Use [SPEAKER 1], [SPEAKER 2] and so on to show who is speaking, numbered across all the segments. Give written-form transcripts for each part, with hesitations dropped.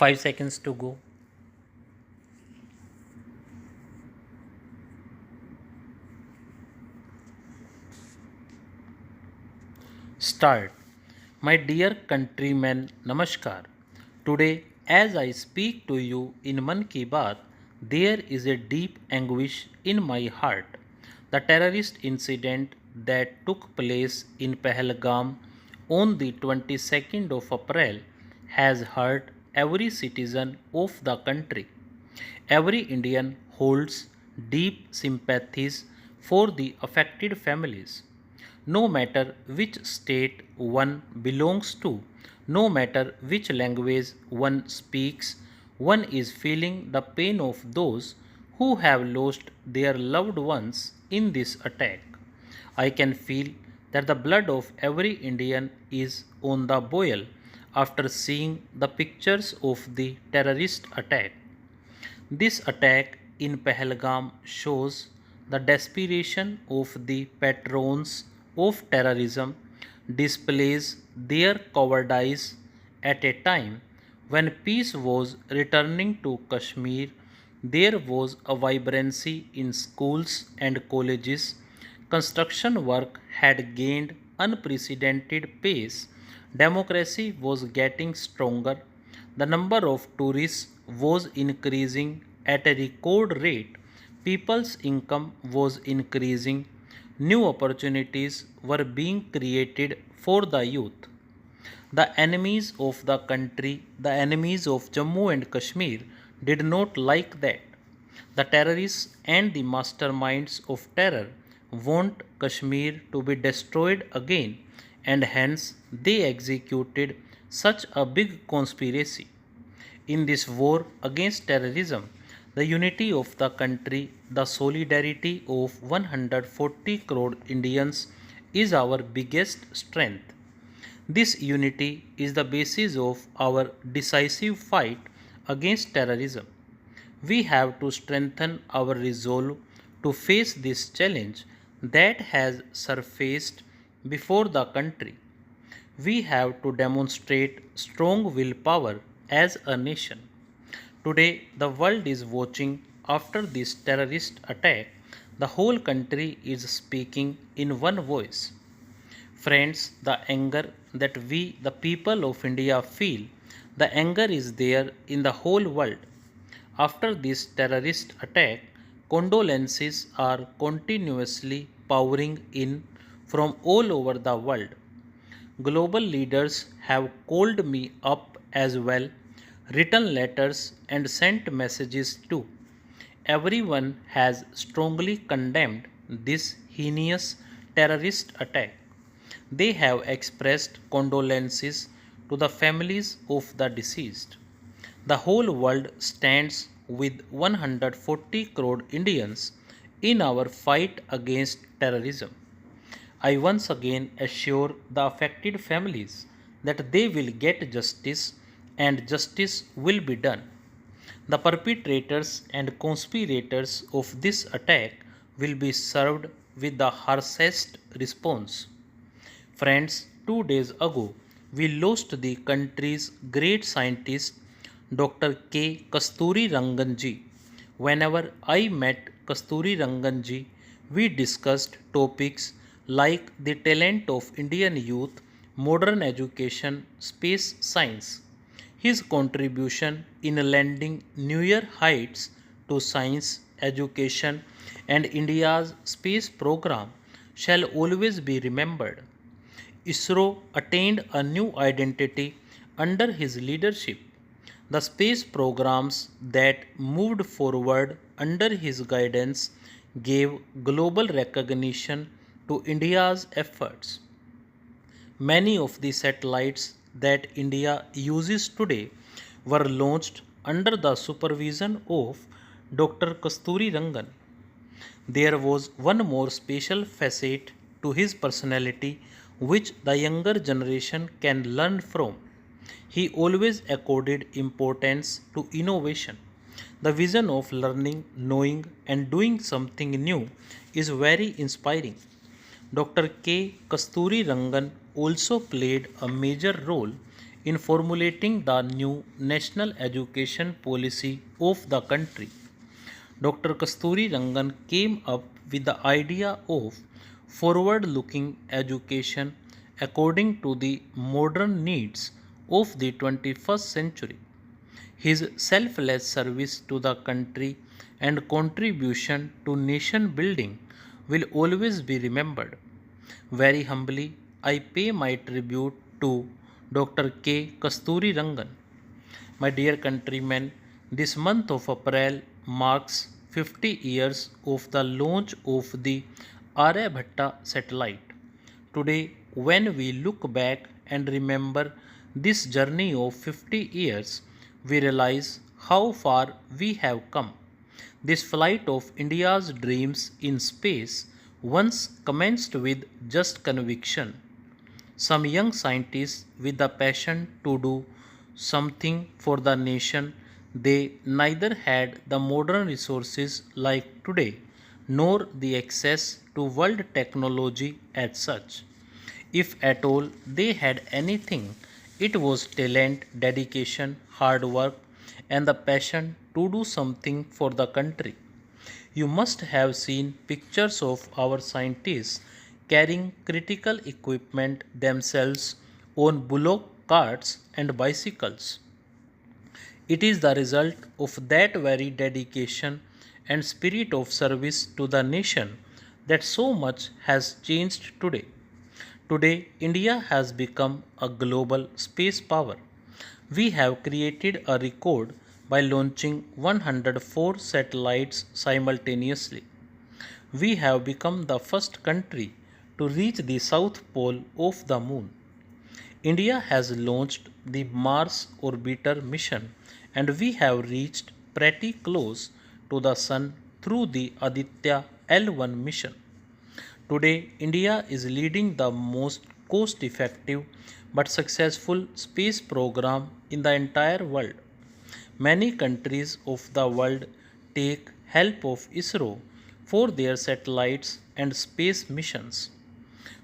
[SPEAKER 1] 5 seconds to go. Start. My dear countrymen, Namaskar. Today, as I speak to you in Mann Ki Baat, there is a deep anguish in my heart. The terrorist incident that took place in Pahalgam on the 22nd of April has hurt every citizen of the country. Every Indian holds deep sympathies for the affected families. No matter which state one belongs to, no matter which language one speaks, one is feeling the pain of those who have lost their loved ones in this attack. I can feel that the blood of every Indian is on the boil after seeing the pictures of the terrorist attack. This attack in Pahalgam shows the desperation of the patrons of terrorism, displays their cowardice at a time when peace was returning to Kashmir. There was a vibrancy in schools and colleges. Construction work had gained unprecedented pace. Democracy was getting stronger. The number of tourists was increasing at a record rate. People's income was increasing. New opportunities were being created for the youth. The enemies of the country, the enemies of Jammu and Kashmir, did not like that. The terrorists and the masterminds of terror want Kashmir to be destroyed again, and hence they executed such a big conspiracy. In this war against terrorism, the unity of the country, the solidarity of 140 crore Indians is our biggest strength. This unity is the basis of our decisive fight against terrorism. We have to strengthen our resolve to face this challenge that has surfaced before the country. We have to demonstrate strong willpower as a nation. Today, the world is watching after this terrorist attack. The whole country is speaking in one voice. Friends, the anger that we, the people of India, feel, the anger is there in the whole world. After this terrorist attack, condolences are continuously pouring in from all over the world. Global leaders have called me up as well, written letters, and sent messages too. Everyone has strongly condemned this heinous terrorist attack. They have expressed condolences to the families of the deceased. The whole world stands with 140 crore Indians in our fight against terrorism. I once again assure the affected families that they will get justice and justice will be done. The perpetrators and conspirators of this attack will be served with the harshest response. Friends, 2 days ago, we lost the country's great scientist, Dr. K. Kasturi Ranganji. Whenever I met Kasturi Ranganji, we discussed topics like the talent of Indian youth, modern education, space science. His contribution in lending newer heights to science, education, and India's space program shall always be remembered. ISRO attained a new identity under his leadership. The space programs that moved forward under his guidance gave global recognition to India's efforts. Many of the satellites that India uses today were launched under the supervision of Dr. Kasturi Rangan. There was one more special facet to his personality which the younger generation can learn from. He always accorded importance to innovation. The vision of learning, knowing, and doing something new is very inspiring. Dr. K. Kasturi Rangan also played a major role in formulating the new national education policy of the country. Dr. Kasturi Rangan came up with the idea of forward looking education according to the modern needs of the 21st century. His selfless service to the country and contribution to nation building will always be remembered. Very humbly, I pay my tribute to Dr. K. Kasturi Rangan. My dear countrymen, this month of April marks 50 years of the launch of the Aryabhatta satellite. Today, when we look back and remember this journey of 50 years, we realize how far we have come. This flight of India's dreams in space once commenced with just conviction. Some young scientists with the passion to do something for the nation, they neither had the modern resources like today nor the access to world technology as such. If at all they had anything, it was talent, dedication, hard work, and the passion to do something for the country. You must have seen pictures of our scientists carrying critical equipment themselves on bullock carts and bicycles. It is the result of that very dedication and spirit of service to the nation that so much has changed today. Today, India has become a global space power. We have created a record by launching 104 satellites simultaneously. We have become the first country to reach the south pole of the moon. India has launched the Mars orbiter mission and we have reached pretty close to the sun through the Aditya L1 mission. Today, India is leading the most cost effective but successful space program in the entire world. Many countries of the world take help of ISRO for their satellites and space missions.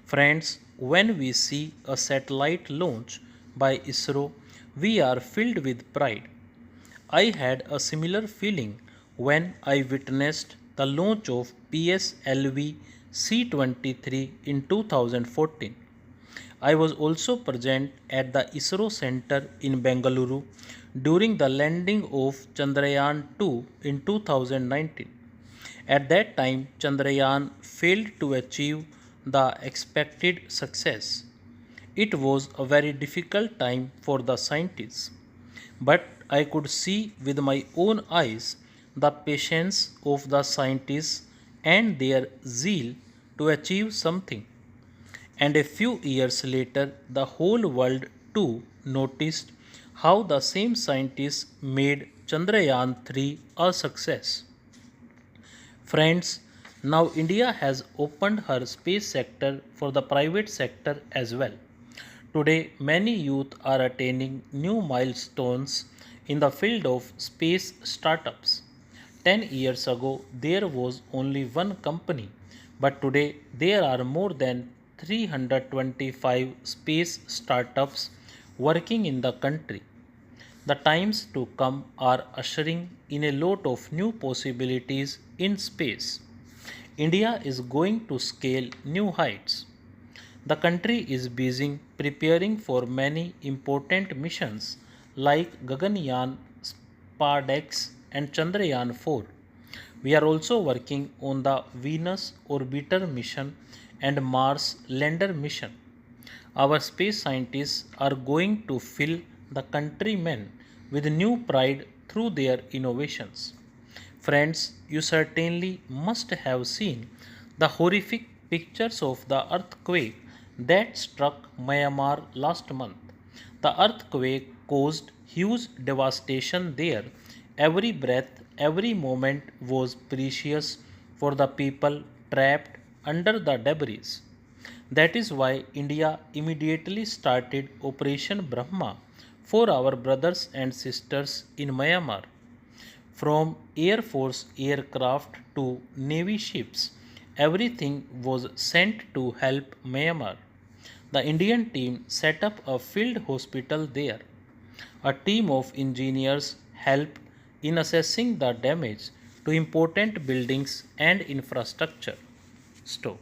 [SPEAKER 1] Friends, when we see a satellite launch by ISRO, we are filled with pride. I had a similar feeling when I witnessed the launch of PSLV C-23 in 2014. I was also present at the ISRO Center in Bengaluru during the landing of Chandrayaan 2 in 2019. At that time, Chandrayaan failed to achieve the expected success. It was a very difficult time for the scientists, but I could see with my own eyes the patience of the scientists and their zeal to achieve something. And a few years later, the whole world too noticed how the same scientists made Chandrayaan 3 a success. Friends, now India has opened her space sector for the private sector as well. Today, many youth are attaining new milestones in the field of space startups. 10 years ago, there was only one company, but today there are more than 325 space startups working in the country. The times to come are ushering in a lot of new possibilities in space. India is going to scale new heights. The country is busy preparing for many important missions like Gaganyaan, Spardex, and Chandrayaan 4. We are also working on the Venus orbiter mission and Mars lander mission. Our space scientists are going to fill the countrymen with new pride through their innovations. Friends, you certainly must have seen the horrific pictures of the earthquake that struck Myanmar last month. The earthquake caused huge devastation there. Every breath, every moment was precious for the people trapped under the debris. That is why India immediately started Operation Brahma for our brothers and sisters in Myanmar. From Air Force aircraft to Navy ships, everything was sent to help Myanmar. The Indian team set up a field hospital there. A team of engineers helped in assessing the damage to important buildings and infrastructure. Stop.